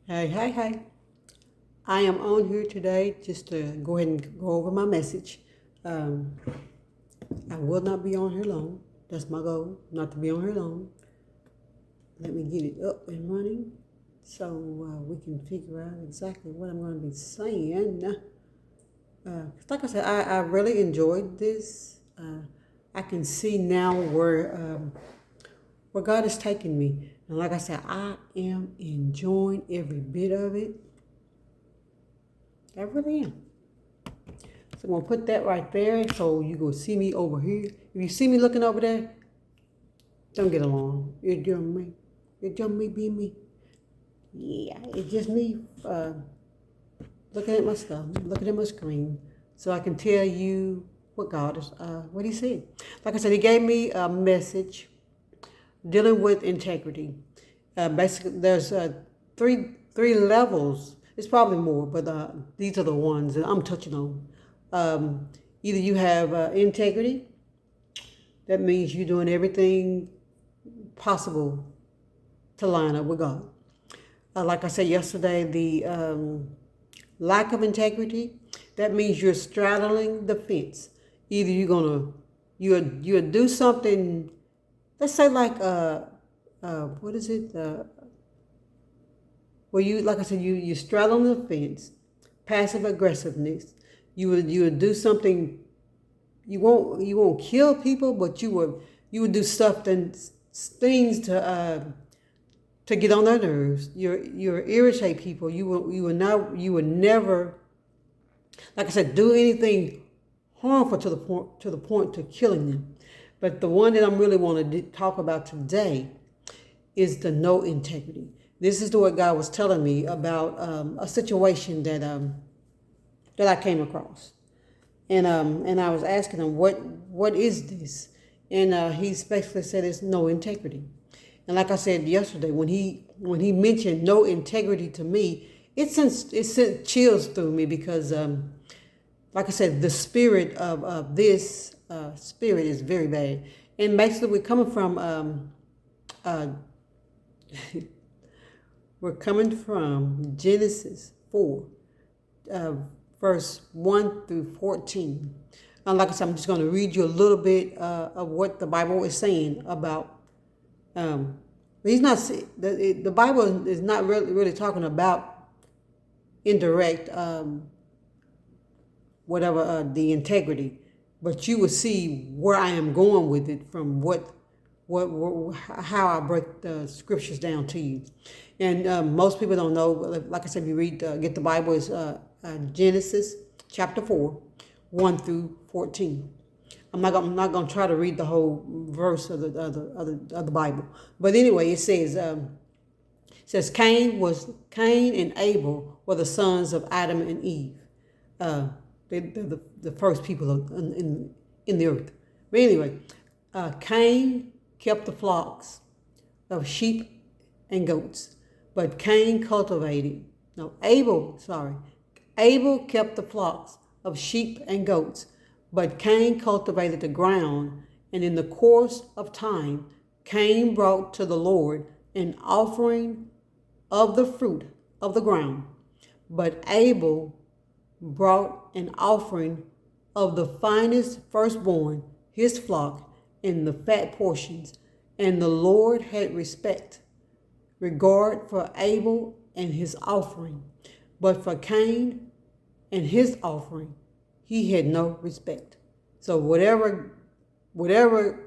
Hey, hey, hey. I am on here today just to go ahead and go over my message. Um, I will not be on here long. That's my goal, not to be on here long. Let me get it up and running so we can figure out exactly what I'm going to be saying. Like I said, I really enjoyed this. I can see now where God is taking me. And like I said, I am enjoying every bit of it. I really am. So I'm gonna put that right there so you go see me over here. If you see me looking over there, don't get along. It's just me. It's just me being me. Yeah, it's just me looking at my stuff, looking at my screen, so I can tell you what God is, what He said. Like I said, He gave me a message dealing with integrity. Basically, there's three levels. It's probably more, but these are the ones that I'm touching on. Either you have integrity. That means you're doing everything possible to line up with God. Like I said yesterday, the lack of integrity. That means you're straddling the fence. Either you'll do something. Let's say like what is it? Well, you like I said, you straddle the fence, passive aggressiveness. You would do something. You won't kill people, but you would do stuff things to get on their nerves. You irritate people. You will never, like I said, do anything harmful to the point to killing them. But the one that I'm really want to talk about today is the no integrity. This is what God was telling me about a situation that I came across, and I was asking him what is this, and he basically said it's no integrity. And like I said yesterday, when he mentioned no integrity to me, it sent chills through me because like I said, the spirit of this spirit is very bad, and basically uh, we're coming from Genesis 4, uh, verse 1 through 14. And like I said, I'm just going to read you a little bit of what the Bible is saying about. He's not the Bible is not really talking about indirect whatever the integrity, but you will see where I am going with it from how I break the scriptures down to you. And most people don't know. Like I said, if you get the Bible, is Genesis chapter 4, 1 through 14. I'm not gonna try to read the whole verse of the Bible, but anyway, it says Cain and Abel were the sons of Adam and Eve. They're the first people in the earth. But anyway, Cain kept the flocks of sheep and goats, but Cain cultivated. No, Abel. Sorry, Abel kept the flocks of sheep and goats, but Cain cultivated the ground. And in the course of time, Cain brought to the Lord an offering of the fruit of the ground, but Abel brought an offering of the finest firstborn, his flock, and the fat portions. And the Lord had regard for Abel and his offering, but for Cain and his offering, he had no respect. So whatever God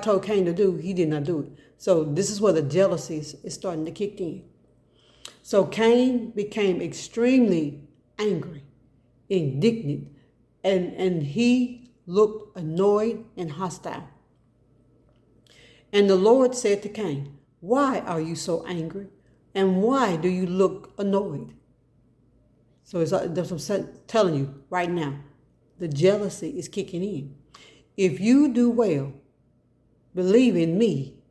told Cain to do, he did not do it. So this is where the jealousy is starting to kick in. So Cain became extremely angry, indignant, and he looked annoyed and hostile. And the Lord said to Cain, "Why are you so angry? And why do you look annoyed?" So that's what I'm telling you right now. The jealousy is kicking in. If you do well, believe in me,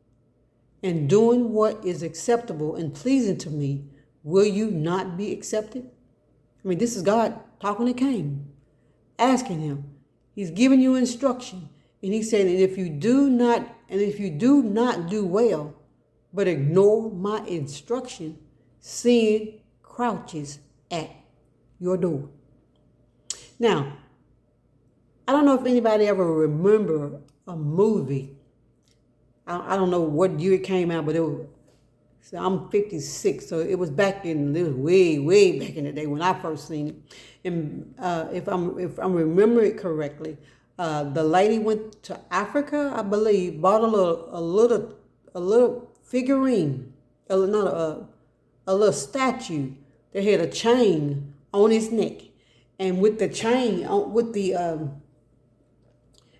and doing what is acceptable and pleasing to me, will you not be accepted? I mean, this is God talking to Cain, asking him. He's giving you instruction, and he said, if you do not do well, but ignore my instruction, sin crouches at your door. Now, I don't know if anybody ever remember a movie. I don't know what year it came out, but it was. So I'm 56, so it was way back in the day when I first seen it. And if I'm remembering it correctly, the lady went to Africa, I believe, bought a little figurine, not a little statue that had a chain on his neck, and with the chain with the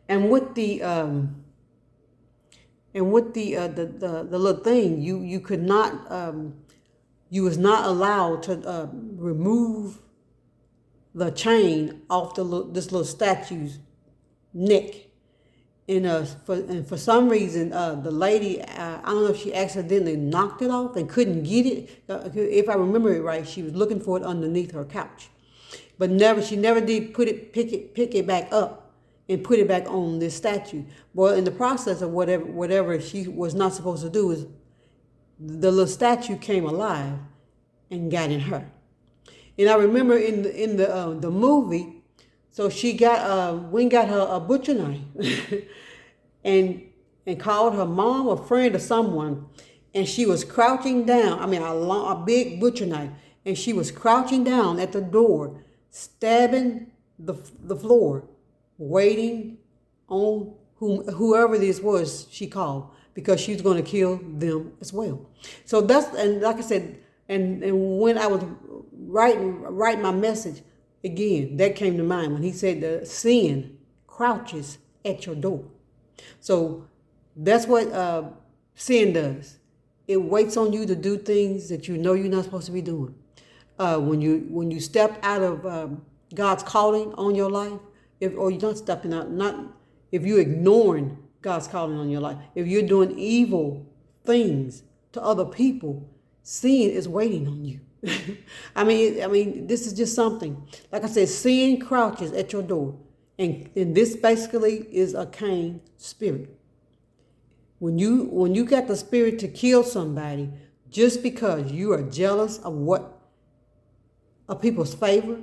and with the the little thing, you could not you was not allowed to remove the chain off this little statue's neck. And for some reason, the lady, I don't know if she accidentally knocked it off and couldn't get it. If I remember it right, she was looking for it underneath her couch, but she never did pick it back up and put it back on this statue. Well, in the process of whatever she was not supposed to do, is the little statue came alive and got in her. And I remember in the movie, so she got her a butcher knife and called her mom or friend or someone, and she was crouching down. I mean, a big butcher knife, and she was crouching down at the door, stabbing the floor, waiting on whoever this was she called, because she was going to kill them as well. So and like I said, and when I was writing my message, again, that came to mind when he said the sin crouches at your door. So that's what sin does. It waits on you to do things that you know you're not supposed to be doing. When you step out of God's calling on your life, or you're not stepping out, if you're ignoring God's calling on your life, if you're doing evil things to other people, sin is waiting on you. I mean, this is just something. Like I said, sin crouches at your door, and this basically is a Cain spirit. When you got the spirit to kill somebody just because you are jealous of people's favor,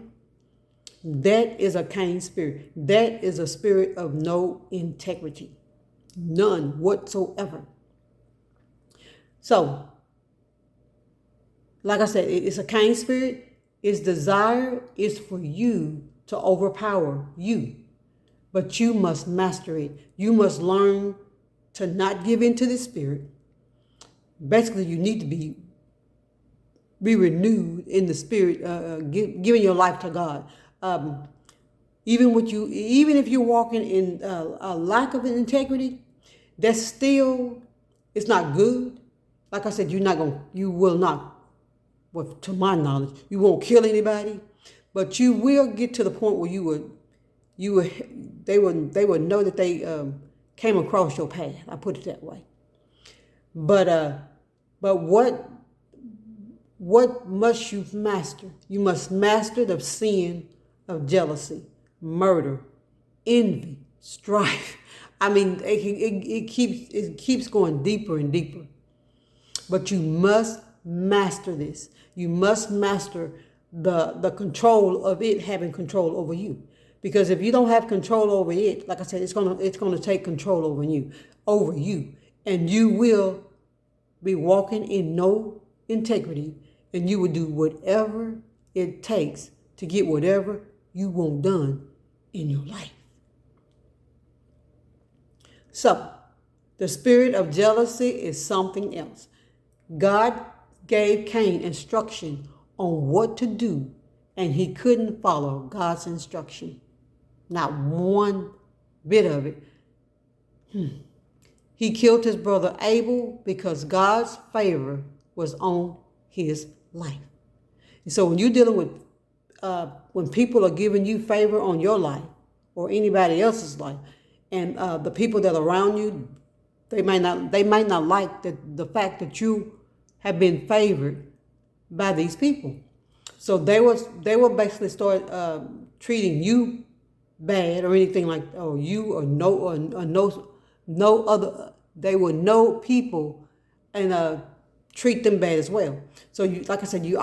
that is a Cain spirit. That is a spirit of no integrity, none whatsoever. So, like I said, it's a Cain spirit. Its desire is for you to overpower you, but you must master it. You must learn to not give in to this spirit. Basically, you need to be renewed in the spirit, giving your life to God. Even if you're walking in a lack of integrity, that's still, it's not good. Like I said, you will not. Well, to my knowledge, you won't kill anybody, but you will get to the point where they would know that they came across your path. I put it that way. But what must you master? You must master the sin of jealousy, murder, envy, strife. I mean, it keeps going deeper and deeper. But you must master this. You must master the control of it having control over you. Because if you don't have control over it, like I said, it's gonna take control over you, and you will be walking in no integrity, and you will do whatever it takes to get whatever you want done in your life. So, the spirit of jealousy is something else. God gave Cain instruction on what to do, and he couldn't follow God's instruction. Not one bit of it. He killed his brother Abel because God's favor was on his life. And so when you're dealing with, when people are giving you favor on your life or anybody else's life, and the people that are around you, they might not like the fact that you have been favored by these people. So they will basically start treating you bad or anything like, no other. They will know people and treat them bad as well. So you, like I said, you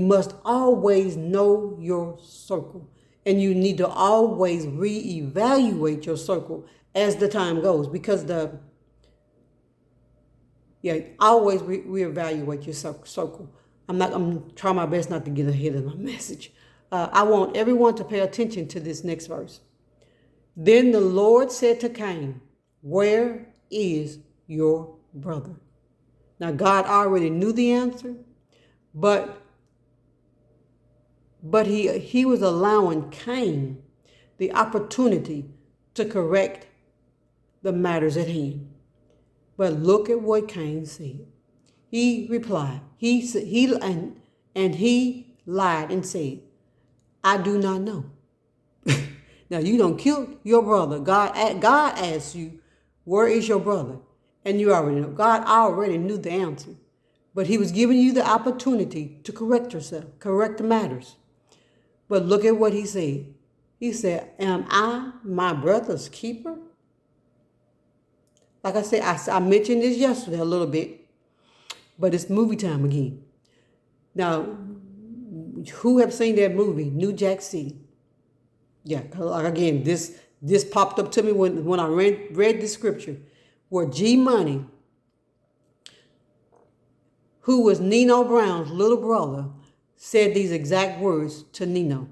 must always know your circle, and you need to always reevaluate your circle as the time goes, because always reevaluate your circle. I'm trying my best not to get ahead of my message. I want everyone to pay attention to this next verse. Then the Lord said to Cain, where is your brother? Now God already knew the answer, but he was allowing Cain the opportunity to correct the matters at hand. But look at what Cain said. He replied, he lied and said, I do not know. Now you don't kill your brother. God asks you, where is your brother? And you already know. God already knew the answer. But he was giving you the opportunity to correct yourself, correct the matters. But look at what he said. He said, am I my brother's keeper? Like I said, I mentioned this yesterday a little bit, but it's movie time again. Now, who have seen that movie, New Jack City? Yeah, like again, this popped up to me when I read the scripture, where G Money, who was Nino Brown's little brother, said these exact words to Nino.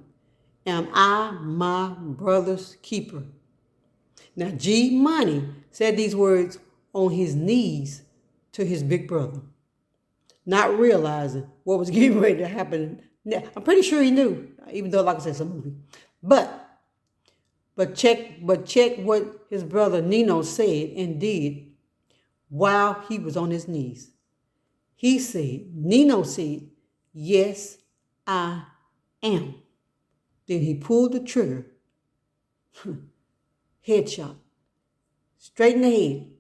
Am I my brother's keeper? Now, G Money said these words on his knees to his big brother, not realizing what was getting ready to happen. Now, I'm pretty sure he knew, even though, like I said, it's a movie. But check what his brother Nino said and did while he was on his knees. Nino said, yes, I am. Then he pulled the trigger. Headshot. Straight in the head.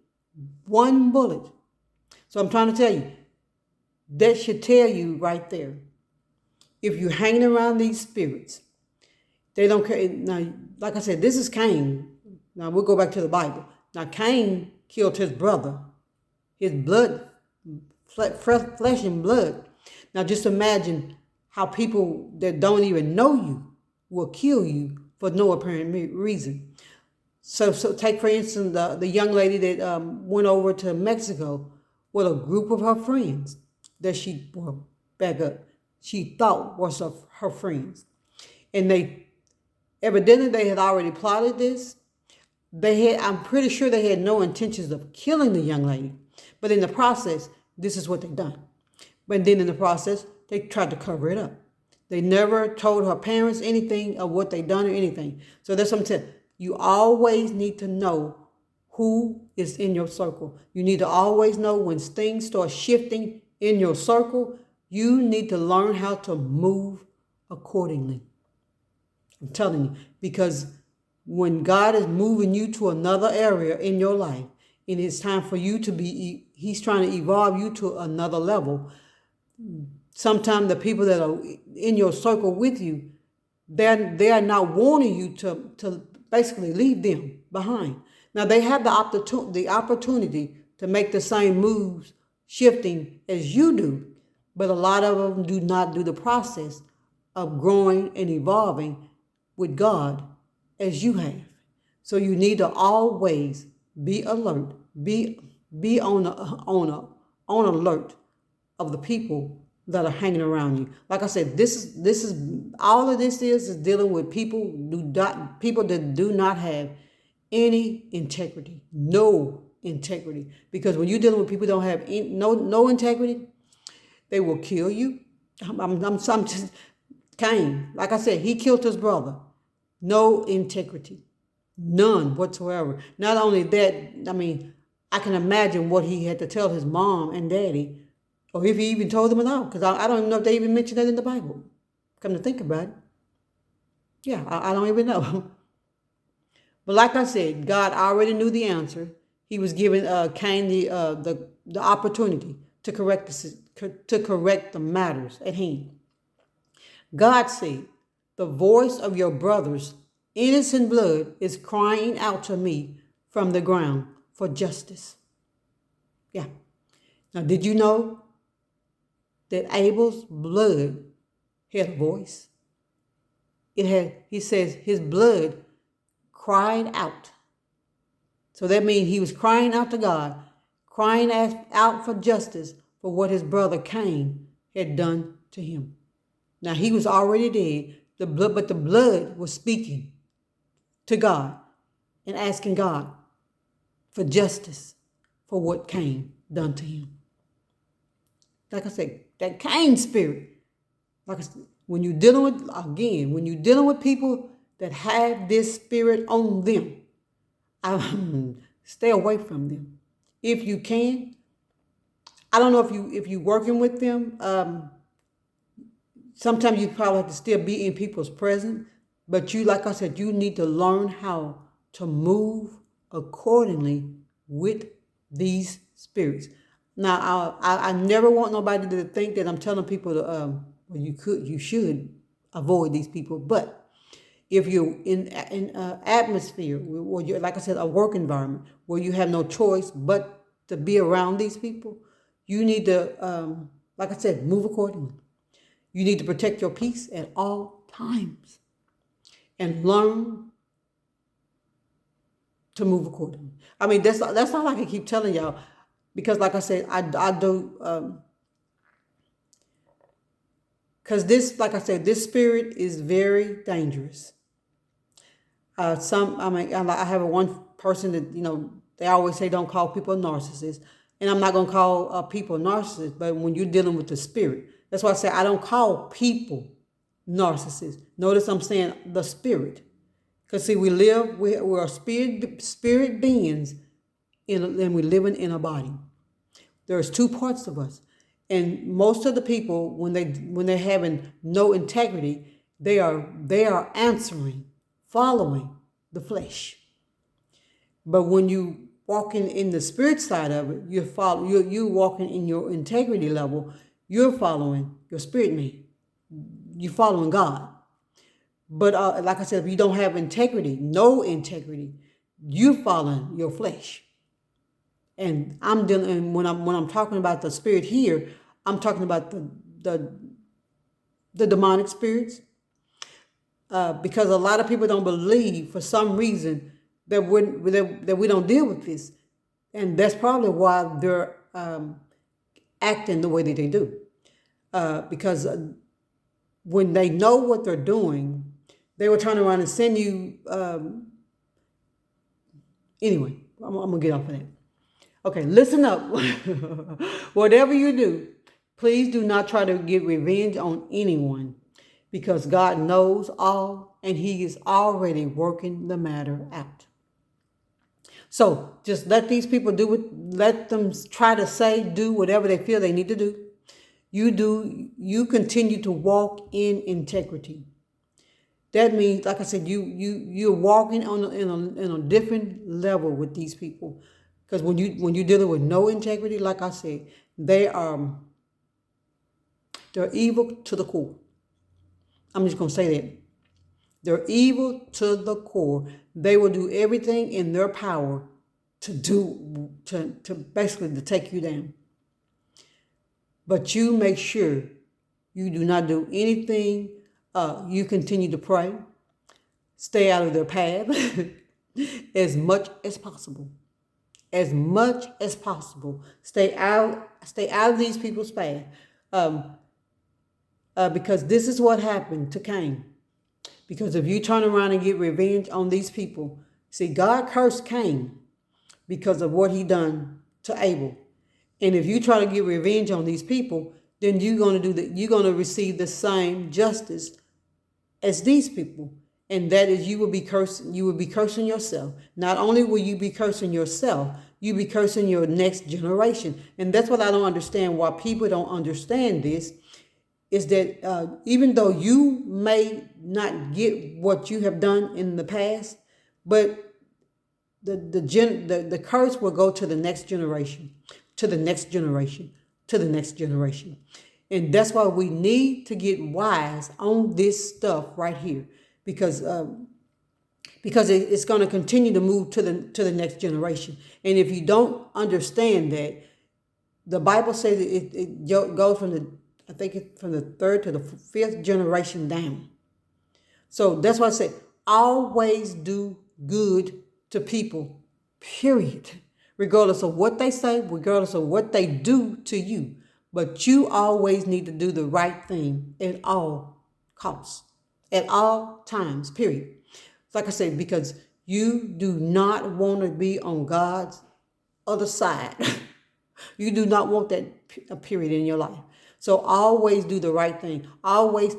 One bullet. So I'm trying to tell you, that should tell you right there. If you're hanging around these spirits, they don't care. Now, like I said, this is Cain. Now we'll go back to the Bible. Now Cain killed his brother. His blood, flesh and blood. Now just imagine how people that don't even know you will kill you for no apparent reason. So take for instance the young lady that went over to Mexico with a group of her friends that she thought was her friends, and they had already plotted this. I'm pretty sure they had no intentions of killing the young lady, but in the process, this is what they done. But then in the process, they tried to cover it up. They never told her parents anything of what they done or anything. So that's what I'm saying. You always need to know who is in your circle. You need to always know when things start shifting in your circle. You need to learn how to move accordingly. I'm telling you, because when God is moving you to another area in your life, and it's time for you to he's trying to evolve you to another level. Sometimes the people that are in your circle with you, they're not wanting you to basically leave them behind. Now they have the opportunity to make the same moves shifting as you do, but a lot of them do not do the process of growing and evolving with God as you have. So you need to always be alert, be on alert of the people that are hanging around you. Like I said, this is all of this is dealing with people that do not have any integrity, no integrity. Because when you're dealing with people who don't have no integrity, they will kill you. I'm just Cain. Like I said, he killed his brother. No integrity. None whatsoever. Not only that, I mean, I can imagine what he had to tell his mom and daddy, or if he even told them at all, because I don't even know if they even mentioned that in the Bible. Come to think about it. Yeah, I don't even know. But like I said, God already knew the answer. He was giving Cain the opportunity to correct the matters at hand. God said, the voice of your brother's innocent blood is crying out to me from the ground for justice. Yeah. Now, did you know that Abel's blood had a voice? He says his blood cried out. So that means he was crying out to God, crying out for justice for what his brother Cain had done to him. Now he was already dead, but the blood was speaking to God and asking God for justice for what Cain done to him. Like I said, that Cain spirit, like I said, when you're dealing with people that have this spirit on them, stay away from them if you can. I don't know if you working with them. Sometimes you probably have to still be in people's presence, but like I said, you need to learn how to move accordingly with these spirits. Now, I never want nobody to think that I'm telling people to well, you should avoid these people, but if you're in an atmosphere where you're, like I said, a work environment where you have no choice but to be around these people, you need to, like I said, move accordingly. You need to protect your peace at all times and learn to move accordingly. I mean, that's all I can keep telling y'all, because like I said, I do, because this, like I said, this spirit is very dangerous. I have one person that, they always say don't call people narcissists. And I'm not going to call people narcissists, but when you're dealing with the spirit, that's why I say I don't call people narcissists. Notice I'm saying the spirit. Because see, we're spirit beings, and we're living in a body. There's two parts of us. And most of the people, when they're having no integrity, they are answering, following the flesh. But when you walking in the spirit side of it, you're walking in your integrity level. You're following your spirit man. You're following God. But like I said, if you don't have integrity, no integrity, you're following your flesh. And when I'm talking about the spirit here, I'm talking about the demonic spirits, because a lot of people don't believe for some reason that we don't deal with this, and that's probably why they're acting the way that they do. Because when they know what they're doing, they will turn around and send you. Anyway, I'm gonna get off of that. Okay, listen up. Whatever you do, please do not try to get revenge on anyone, because God knows all and He is already working the matter out. So just let these people let them try to do whatever they feel they need to do. You continue to walk in integrity. That means, like I said, you're walking in a different level with these people. Because when you're dealing with no integrity, like I said, they're evil to the core. I'm just gonna say that. They're evil to the core. They will do everything in their power to basically to take you down. But you make sure you do not do anything. You continue to pray. Stay out of their path as much as possible. As much as possible. Stay out of these people's path. Because this is what happened to Cain. Because if you turn around and get revenge on these people, see, God cursed Cain because of what he done to Abel. And if you try to get revenge on these people, then you're going to receive the same justice as these people. And that is, you will be cursing yourself. Not only will you be cursing yourself, you be cursing your next generation. And that's what I don't understand, why people don't understand this, is that even though you may not get what you have done in the past, but the curse will go to the next generation, to the next generation, to the next generation. And that's why we need to get wise on this stuff right here, because it's going to continue to move to the next generation. And if you don't understand that, The Bible says it goes from I think it's from the third to the fifth generation down. So that's why I say always do good to people, period. Regardless of what they say, regardless of what they do to you. But you always need to do the right thing at all costs, at all times, period. Like I said, because you do not want to be on God's other side. You do not want that period in your life. So always do the right thing. Always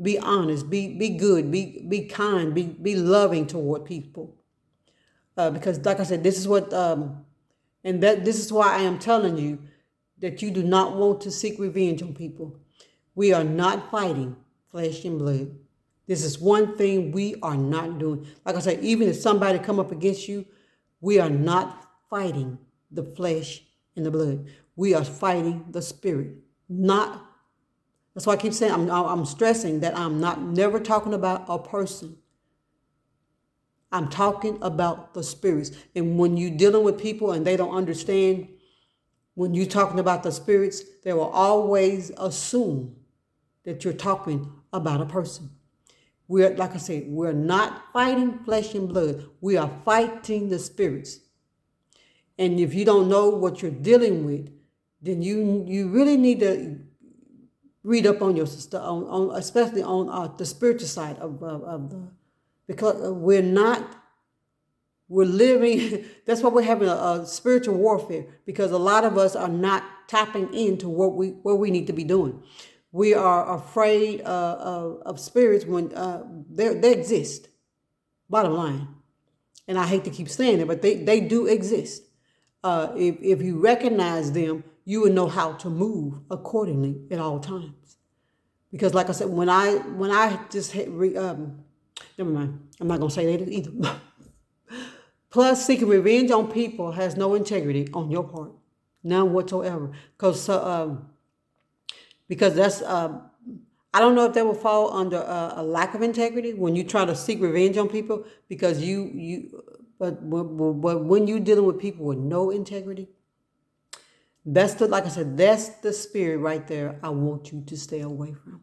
be honest, be good, be kind, be loving toward people. Because like I said, this is what and that this is why I am telling you that you do not want to seek revenge on people. We are not fighting flesh and blood. This is one thing we are not doing. Like I said, even if somebody come up against you, we are not fighting the flesh and the blood. We are fighting the spirit. Not. That's why I keep saying I'm stressing that I'm not never talking about a person. I'm talking about the spirits. And when you're dealing with people and they don't understand, when you're talking about the spirits, they will always assume that you're talking about a person. We're, like I said, we're not fighting flesh and blood. We are fighting the spirits. And if you don't know what you're dealing with, then you really need to read up on your on especially on the spiritual side of the, because we're living. That's why we're having a spiritual warfare, because a lot of us are not tapping into what we need to be doing. We are afraid of spirits when they exist. Bottom line, and I hate to keep saying it, but they do exist. If you recognize them, you will know how to move accordingly at all times. Because, like I said, when I just never mind. I'm not gonna say that either. Plus, seeking revenge on people has no integrity on your part, none whatsoever. Because that's I don't know if that will fall under a lack of integrity when you try to seek revenge on people, because but when you're dealing with people with no integrity, that's like I said, that's the spirit right there I want you to stay away from.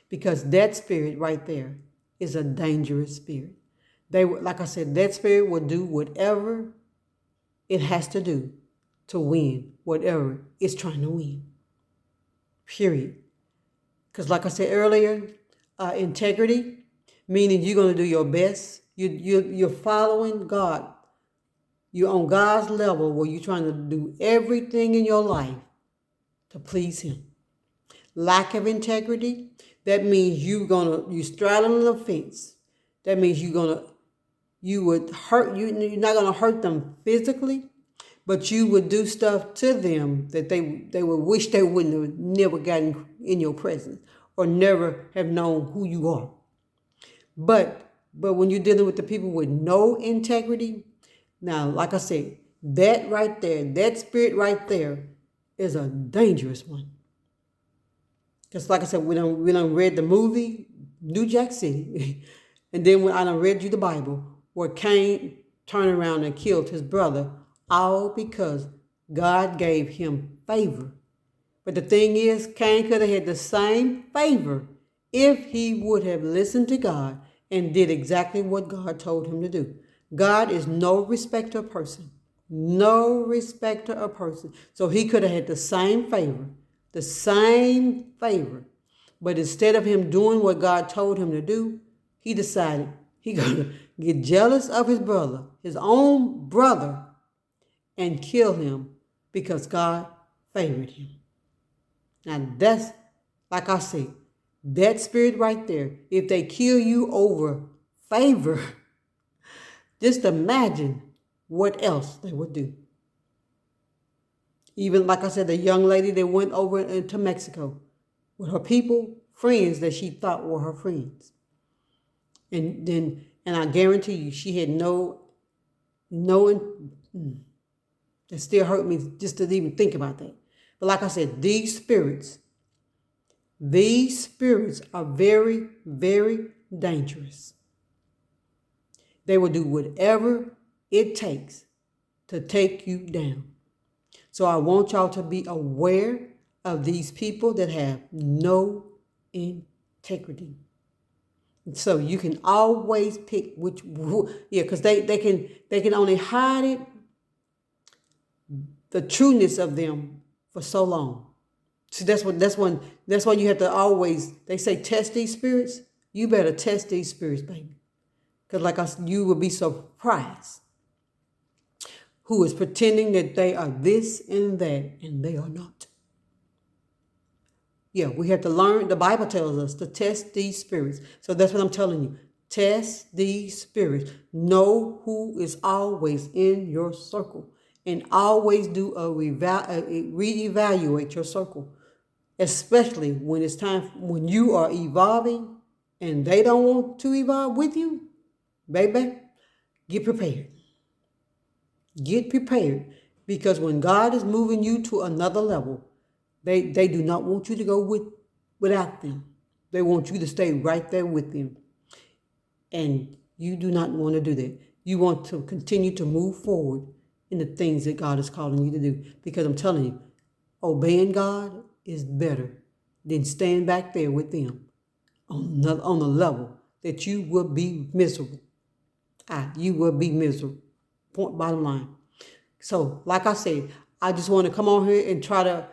Because that spirit right there is a dangerous spirit. Like I said, that spirit will do whatever it has to do to win whatever it's trying to win. Period. Because like I said earlier, integrity, meaning you're going to do your best. You're following God. You're on God's level where you're trying to do everything in your life to please Him. Lack of integrity, that means you straddling the fence. That means you would hurt you. You're not gonna hurt them physically, but you would do stuff to them that they would wish they wouldn't have never gotten in your presence or never have known who you are. But when you're dealing with the people with no integrity, now, like I said, that right there, that spirit right there is a dangerous one. Because like I said, we done read the movie, New Jack City. And then I done read you the Bible, where Cain turned around and killed his brother, all because God gave him favor. But the thing is, Cain could have had the same favor if he would have listened to God and did exactly what God told him to do. God is no respecter of person. No respecter of person. So he could have had the same favor. The same favor. But instead of him doing what God told him to do, he decided he gonna get jealous of his brother, his own brother, and kill him because God favored him. Now that's, like I said, that spirit right there, if they kill you over favor, just imagine what else they would do. Even like I said, the young lady that went over into Mexico with her people, friends that she thought were her friends. And I guarantee you, she had it still hurt me just to even think about that. But like I said, these spirits are very, very dangerous. They will do whatever it takes to take you down. So I want y'all to be aware of these people that have no integrity. So you can always pick because they can only hide it, the trueness of them for so long. So that's why you have to always, they say test these spirits. You better test these spirits, baby. Because you will be surprised who is pretending that they are this and that, and they are not. Yeah, we have to learn. The Bible tells us to test these spirits. So that's what I'm telling you. Test these spirits. Know who is always in your circle. And always do reevaluate your circle. Especially when it's time, when you are evolving and they don't want to evolve with you. Baby, get prepared. Get prepared. Because when God is moving you to another level, they do not want you to go without them. They want you to stay right there with them. And you do not want to do that. You want to continue to move forward in the things that God is calling you to do. Because I'm telling you, obeying God is better than staying back there with them on a level that you will be miserable. You will be miserable. Point bottom line. So, like I said, I just want to come on here and try to.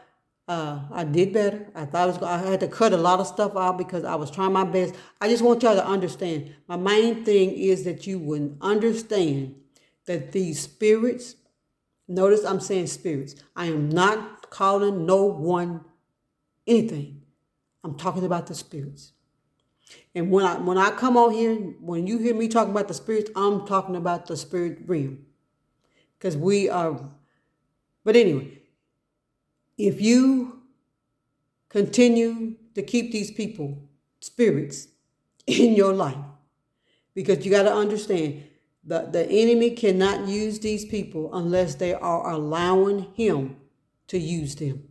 I did better. I had to cut a lot of stuff out because I was trying my best. I just want y'all to understand. My main thing is that you would understand that these spirits. Notice I'm saying spirits. I am not calling no one anything. I'm talking about the spirits. And when I come on here, when you hear me talking about the spirits, I'm talking about the spirit realm. Because we are. But anyway, if you continue to keep these people, spirits, in your life, because you got to understand the enemy cannot use these people unless they are allowing him to use them.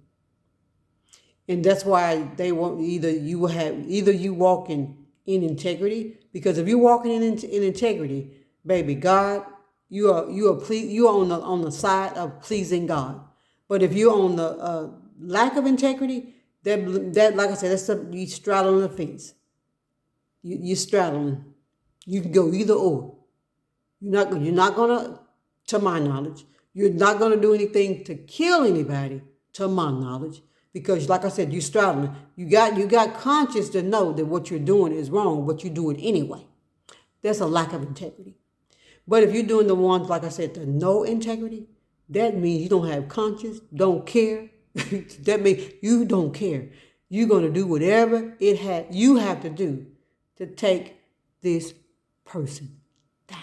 And that's why they want either you walking in integrity, because if you're walking in integrity, baby, God, you are on the side of pleasing God. But if you're on the lack of integrity, that like I said, that's you straddling the fence. You're straddling. You can go either or. You're not gonna, to my knowledge, you're not gonna do anything to kill anybody, to my knowledge, because like I said, you're straddling. You got conscience to know that what you're doing is wrong, but you do it anyway. That's a lack of integrity. But if you're doing the ones, like I said, the no integrity, that means you don't have conscience, don't care. That means you don't care. You're gonna do whatever you have to do to take this person down.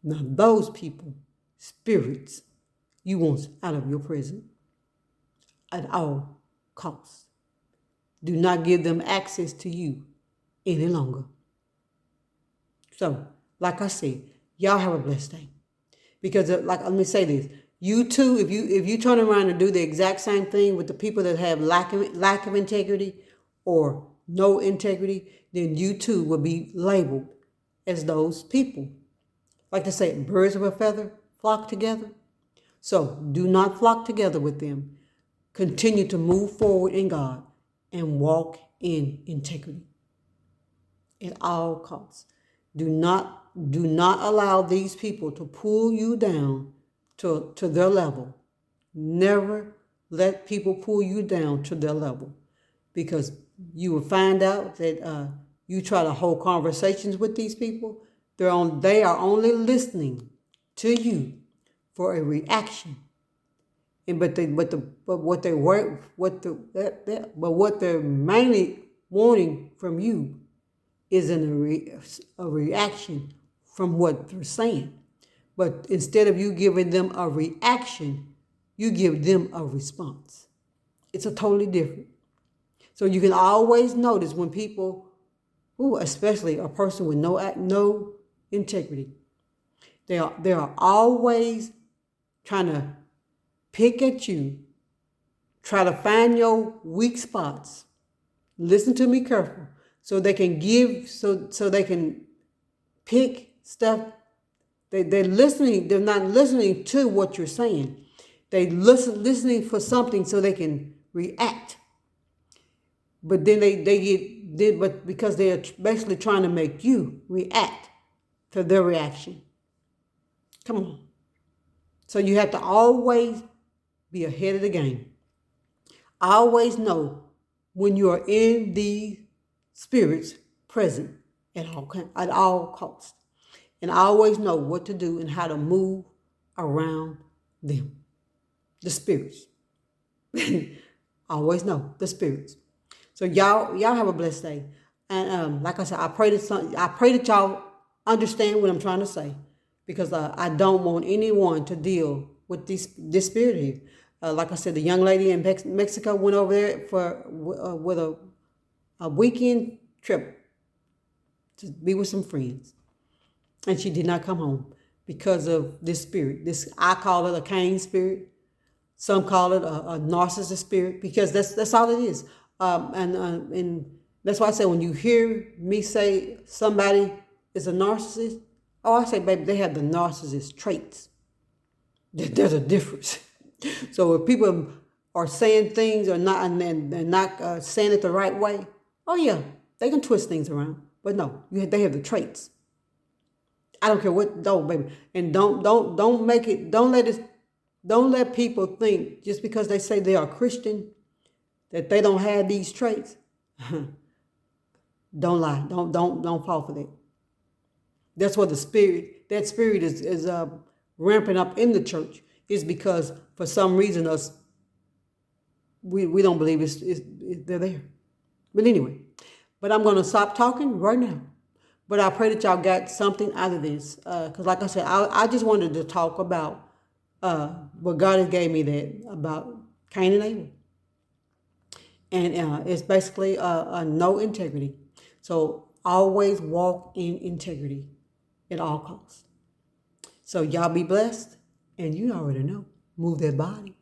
Now those people, spirits, you want out of your prison at all costs. Do not give them access to you any longer. So, like I said, y'all have a blessed day. Because let me say this. You too, if you turn around and do the exact same thing with the people that have lack of integrity or no integrity, then you too will be labeled as those people. Like they say, birds of a feather flock together. So do not flock together with them. Continue to move forward in God and walk in integrity at all costs. Do not allow these people to pull you down to their level. Never let people pull you down to their level, because you will find out that you try to hold conversations with these people. They are only listening to you for a reaction. And but what they're mainly wanting from you is a reaction from what they're saying. But instead of you giving them a reaction, you give them a response. It's a totally different. So you can always notice when people, especially a person with no integrity, they are always trying to pick at you, try to find your weak spots. Listen to me careful, so they can pick stuff. They're listening. They're not listening to what you're saying. They listening for something so they can react. But then but because they're basically trying to make you react to their reaction. Come on. So you have to always be ahead of the game. Always know when you are in the spirits present at all costs. And always know what to do and how to move around them. The spirits. Always know the spirits. So y'all have a blessed day. And like I said, I pray that y'all understand what I'm trying to say, because I don't want anyone to deal with this spirit here. Like I said, the young lady in Mexico went over there with a weekend trip to be with some friends, and she did not come home because of this spirit. I call it a Cain spirit. Some call it a narcissist spirit, because that's all it is. And that's why I say, when you hear me say somebody is a narcissist, I say, baby, they have the narcissist traits. There's a difference. So if people are saying things or not, and not saying it the right way, oh yeah, they can twist things around. But no, they have the traits. I don't care what, don't, baby, and don't make it. Don't let people think just because they say they are Christian that they don't have these traits. Don't lie. Don't fall for that. That's what that spirit is ramping up in the church, is because for some reason we don't believe they're there. But anyway, I'm going to stop talking right now. But I pray that y'all got something out of this, because like I said, I just wanted to talk about what God has gave me that about Cain and Abel. And it's basically no integrity. So always walk in integrity at all costs. So y'all be blessed, and you already know, move that body.